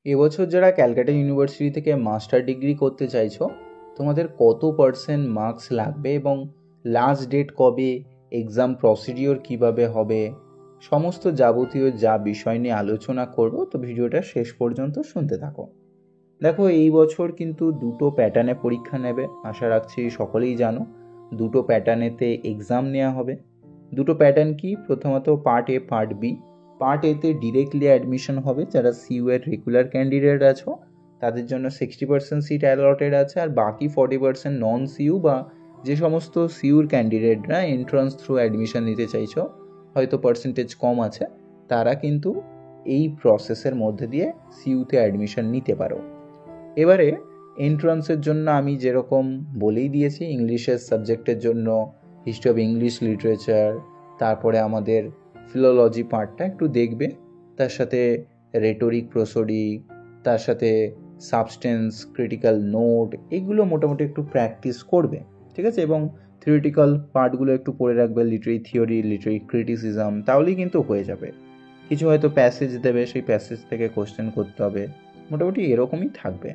এবছর যারা ক্যালকাটা ইউনিভার্সিটি থেকে মাস্টার ডিগ্রি করতে চাইছো, তোমাদের কত পার্সেন্ট মার্কস লাগবে এবং লাস্ট ডেট কবে, এক্সাম প্রসিডিওর কিভাবে হবে, সমস্ত যাবতীয় যা বিষয় নিয়ে আলোচনা করব। তো ভিডিওটা শেষ পর্যন্ত শুনতে থাকো। দেখো, এই বছর কিন্তু দুটো প্যাটার্নে পরীক্ষা নেবে, আশা রাখছি সকলেই জানো। দুটো প্যাটার্নেতে এক্সাম নেওয়া হবে। দুটো প্যাটার্ন কি? প্রথমত part A, part B. Part এতে ডিরেক্টলি অ্যাডমিশন হবে, যারা সিইউ এর রেগুলার ক্যান্ডিডেট আছো তাদের জন্য 60% সিট অ্যালটেড আছে, আর বাকি 40% নন সিইউ বা যে সমস্ত সিইউর ক্যান্ডিডেটরা এন্ট্রান্স থ্রু অ্যাডমিশন নিতে চাইছো, হয়তো পার্সেন্টেজ কম আছে, তারা কিন্তু এই প্রসেসের মধ্যে দিয়ে সিইউতে অ্যাডমিশন নিতে পারো। এবারে এন্ট্রান্সের জন্য আমি যেরকম বলেই দিয়েছি, ইংলিশের সাবজেক্টের জন্য হিস্ট্রি অফ ইংলিশ লিটারেচার, তারপরে আমাদের ফিলোলজি পার্টটা একটু দেখবে, তার সাথে রেটোরিক প্রসোডিক, তার সাথে সাবস্টেন্স, ক্রিটিক্যাল নোট, এগুলো মোটামুটি একটু প্র্যাকটিস করবে, ঠিক আছে? এবং থিওরিটিক্যাল পার্টগুলো একটু পড়ে রাখবে, লিটারি থিওরি, লিটারি ক্রিটিসিজম, তাহলেই কিন্তু হয়ে যাবে। কিছু হয়তো প্যাসেজ দেবে, সেই প্যাসেজ থেকে কোশ্চেন করতে হবে, মোটামুটি এরকমই থাকবে।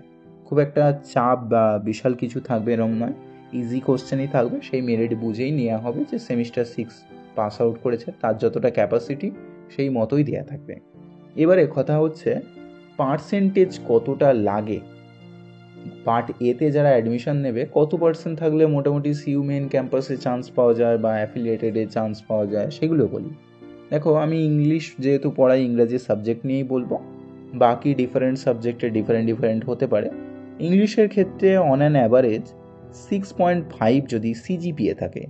খুব একটা চাপ বা বিশাল কিছু থাকবে এরকম নয়, ইজি কোশ্চেনই থাকবে। সেই মেরিট বুঝেই নেওয়া হবে যে সেমিস্টার 6 পাস আউট করেছে, তার যতটা ক্যাপাসিটি সেই মতোই দেওয়া থাকবে। এবারে কথা হচ্ছে পার্সেন্টেজ কতটা লাগে। পার্ট এতে যারা অ্যাডমিশন নেবে, কত পার্সেন্ট থাকলে মোটামুটি সিইউ মেন ক্যাম্পাসে চান্স পাওয়া যায় বা অ্যাফিলিয়েটেডে চান্স পাওয়া যায়, সেগুলো বলি। দেখো, আমি ইংলিশ যেহেতু পড়াই, ইংরেজি সাবজেক্ট নিয়েই বলবো। বাকি ডিফারেন্ট সাবজেক্টে ডিফারেন্ট হতে পারে। ইংলিশের ক্ষেত্রে অন অ্যান অ্যাভারেজ 6.5 যদি সিজিপিএ থাকে,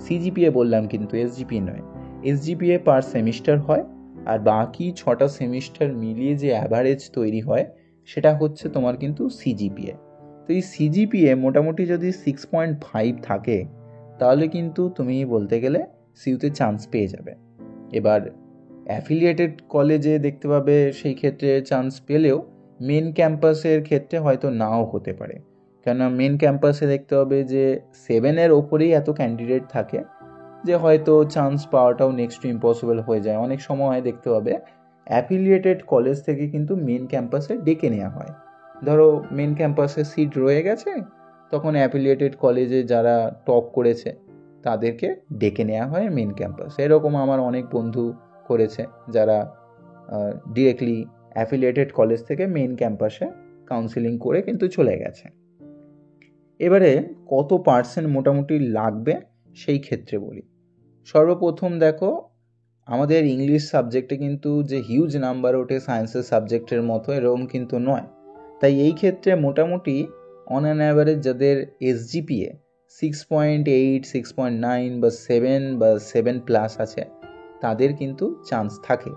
সিজিপিএ বললাম কিন্তু এসজিপিএ নয়, এসজিপিএ পার সেমিস্টার হয়, আর বাকি 6টা সেমিস্টার মিলিয়ে যে অ্যাভারেজ তৈরি হয় সেটা হচ্ছে তোমার কিন্তু সিজিপিএ। তো এই সিজিপিএ মোটামুটি যদি 6.5 থাকে, তাহলে কিন্তু তুমি বলতে গেলে সিইউতে চান্স পেয়ে যাবে। এবার অ্যাফিলিয়েটেড কলেজে দেখতে পাবে সেই ক্ষেত্রে চান্স পেলেও মেন ক্যাম্পাসের ক্ষেত্রে হয়তো নাও হতে পারে, কেননা মেন ক্যাম্পাসে দেখতে হবে যে 7-এর ওপরেই এত ক্যান্ডিডেট থাকে যে হয়তো চান্স পাওয়াটাও নেক্সট টু ইম্পসিবল হয়ে যায়। অনেক সময় দেখতে হবে অ্যাফিলিয়েটেড কলেজ থেকে কিন্তু মেন ক্যাম্পাসে ডেকে নেওয়া হয়। ধরো মেন ক্যাম্পাসে সিট রয়ে গেছে, তখন অ্যাফিলিয়েটেড কলেজে যারা টপ করেছে তাদেরকে ডেকে নেওয়া হয় মেন ক্যাম্পাসে। এরকম আমার অনেক বন্ধু করেছে, যারা ডিরেক্টলি অ্যাফিলিয়েটেড কলেজ থেকে মেন ক্যাম্পাসে কাউন্সিলিং করে কিন্তু চলে গেছে। এবারে কত পার্সেন্ট মোটামুটি লাগবে সেই ক্ষেত্রে বলি। সর্বপ্রথম দেখো, আমাদের ইংলিশ সাবজেক্টে কিন্তু যে হিউজ নাম্বার ওঠে সায়েন্সের সাবজেক্টের মতো, এরকম কিন্তু নয়। তাই এই ক্ষেত্রে মোটামুটি অন অ্যান অ্যাভারেজ যাদের এসজিপিএ 6.8, 6.9 বা 7 আছে, তাদের কিন্তু চান্স থাকে।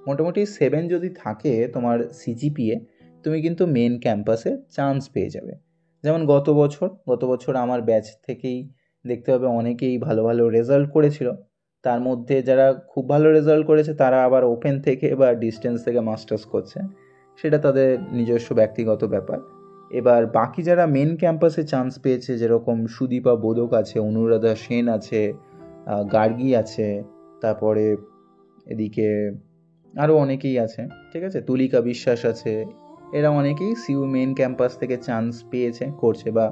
মোটামুটি 7 যদি থাকে তোমার সিজিপিএ, তুমি কিন্তু মেন ক্যাম্পাসে চান্স পেয়ে যাবে। যেমন গত বছর আমার ব্যাচ থেকেই দেখতে হবে অনেকেই ভালো ভালো রেজাল্ট করেছিল। তার মধ্যে যারা খুব ভালো রেজাল্ট করেছে তারা আবার ওপেন থেকে বা ডিস্টেন্স থেকে মাস্টার্স করছে, সেটা তাদের নিজস্ব ব্যক্তিগত ব্যাপার। এবার বাকি যারা মেন ক্যাম্পাসে চান্স পেয়েছে, যেরকম সুদীপা বোদক আছে, অনুরাধা সেন আছে, গার্গী আছে, তারপরে এদিকে আরও অনেকেই আছে, ঠিক আছে, তুলিকা বিশ্বাস আছে, এরা অনেকেই সিইউ মেন ক্যাম্পাস থেকে চান্স পেয়েছে, করছে। বা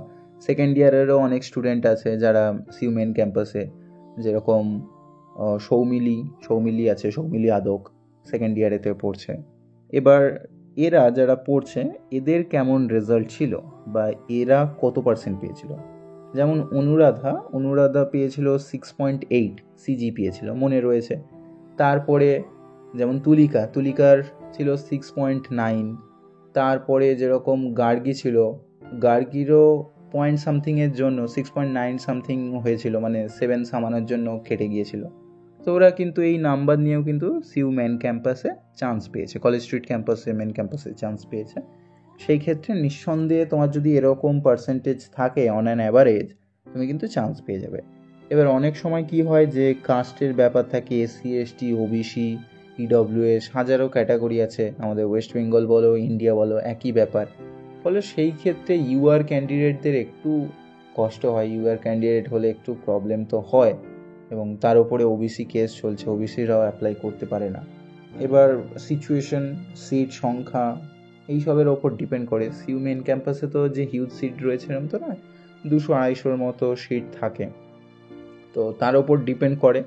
সেকেন্ড ইয়ারেরও অনেক স্টুডেন্ট আছে যারা সিইউ মেন ক্যাম্পাসে, যেরকম সৌমিলি আছে, সৌমিলি আদক সেকেন্ড ইয়ারেতে পড়ছে। এবার এরা যারা পড়ছে, এদের কেমন রেজাল্ট ছিল বা এরা কত পার্সেন্ট পেয়েছিল। যেমন অনুরাধা পেয়েছিল 6.8 সিজিপিএ ছিল, মনে রয়েছে। তারপরে যেমন তুলিকার ছিল 6.9। তারপরে যেরকম গার্গী ছিল, গার্গীরও পয়েন্ট সামথিংয়ের জন্য 6.9 সামথিং হয়েছিল, মানে 7 সামানোর জন্য কেটে গিয়েছিল। তো ওরা কিন্তু এই নাম্বার নিয়েও কিন্তু সিইউ মেন ক্যাম্পাসে চান্স পেয়েছে, কলেজ স্ট্রিট ক্যাম্পাসে মেন ক্যাম্পাসে চান্স পেয়েছে। সেই ক্ষেত্রে নিঃসন্দেহে তোমার যদি এরকম পার্সেন্টেজ থাকে অন অ্যান অ্যাভারেজ, তুমি কিন্তু চান্স পেয়ে যাবে। এবার অনেক সময় কি হয় যে কাস্টের ব্যাপার থাকে, এসসি এসটি ওবিসি ইডব্লিউএস, হাজারো ক্যাটাগরি আছে আমাদের ওয়েস্ট বেঙ্গল বলো ইন্ডিয়া বলো, একই ব্যাপার। ফলে সেই ক্ষেত্রে ইউআর ক্যান্ডিডেটদের একটু কষ্ট হয়, ইউআর ক্যান্ডিডেট হলে একটু প্রবলেম তো হয়, এবং তার উপরে ওবিসি কেস চলছে, ওবিসিরাও অ্যাপ্লাই করতে পারে না। এবার সিচুয়েশন, সিট সংখ্যা, এইসবের ওপর ডিপেন্ড করে। সিইউ মেন ক্যাম্পাসে তো যে হিউজ সিট রয়েছে এরকম তো নয়, 200-250 মতো সিট থাকে। তো তার ওপর ডিপেন্ড করে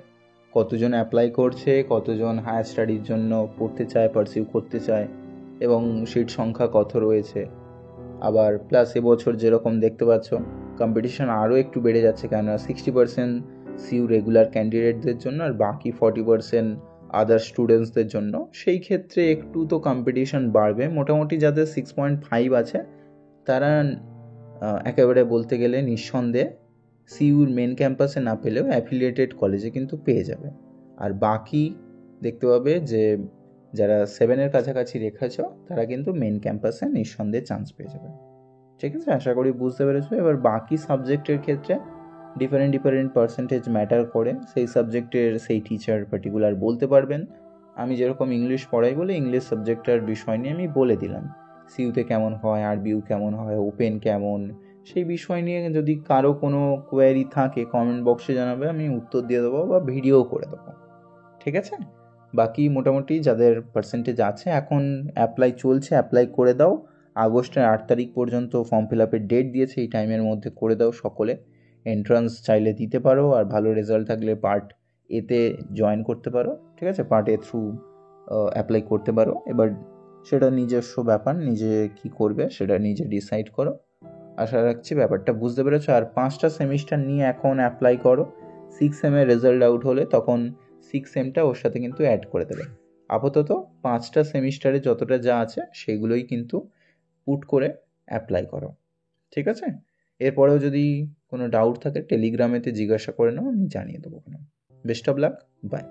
কতজন অ্যাপ্লাই করছে, কতজন হায়ার স্টাডির জন্য পড়তে চায়, পারসিউ করতে চায়, এবং সিট সংখ্যা কত রয়েছে। আবার প্লাস এবছর যেরকম দেখতে পাচ্ছ কম্পিটিশন আরও একটু বেড়ে যাচ্ছে, কেননা 60% সিইউ রেগুলার ক্যান্ডিডেটদের জন্য আর বাকি 40% আদার স্টুডেন্টসদের জন্য। সেই ক্ষেত্রে একটু তো কম্পিটিশন বাড়বে। মোটামুটি যাদের 6.5 আছে তারা একেবারে বলতে গেলে নিঃসন্দেহে সিইউর মেন ক্যাম্পাসে না পেলেও অ্যাফিলিয়েটেড কলেজে কিন্তু পেয়ে যাবে। আর বাকি দেখতে পাবে যে যারা 7-এর কাছাকাছি রেখেছ তারা কিন্তু মেন ক্যাম্পাসে নিঃসন্দেহে চান্স পেয়ে যাবে। ঠিক আছে, আশা করি বুঝতে পেরেছো। এবার বাকি সাবজেক্টের ক্ষেত্রে ডিফারেন্ট পার্সেন্টেজ ম্যাটার করে। সেই সাবজেক্টের সেই টিচার পার্টিকুলার বলতে পারবেন। আমি যেরকম ইংলিশ পড়াই বলে ইংলিশ সাবজেক্টটার বিষয় নিয়ে আমি বলে দিলাম, সিইউতে কেমন হয়, আরবিউ কেমন হয়, ওপেন কেমন, সেই বিষয় নিয়ে যদি কারো কোনো কোয়ারি থাকে কমেন্ট বক্সে জানাবে, আমি উত্তর দিয়ে দেবো বা ভিডিও করে দেবো। ঠিক আছে, বাকি মোটামুটি যাদের পার্সেন্টেজ আছে এখন অ্যাপ্লাই চলছে, অ্যাপ্লাই করে দাও। আগস্টের 8 তারিখ পর্যন্ত ফর্ম ফিল আপের ডেট দিয়েছে, এই টাইমের মধ্যে করে দাও সকলে। এন্ট্রান্স চাইলে দিতে পারো, আর ভালো রেজাল্ট থাকলে পার্ট এতে জয়েন করতে পারো। ঠিক আছে, পার্ট এ থ্রু অ্যাপ্লাই করতে পারো। এবার সেটা নিজস্ব ব্যাপার, নিজে কি করবে সেটা নিজে ডিসাইড করো। আশা রাখছি ব্যাপারটা বুঝতে পেরেছো। আর 5টা সেমিস্টার নিয়ে এখন অ্যাপ্লাই করো। 6 সেমের রেজাল্ট আউট হলে তখন 6 সেমটা ওর সাথে কিন্তু অ্যাড করে দেবে। আপাতত 5টা সেমিস্টারে যতটা যা আছে সেগুলোই কিন্তু পুট করে অ্যাপ্লাই করো। ঠিক আছে, এরপরেও যদি কোনো ডাউট থাকে টেলিগ্রামেতে জিজ্ঞাসা করে নাও, আমি জানিয়ে দেবো। Best of luck, by.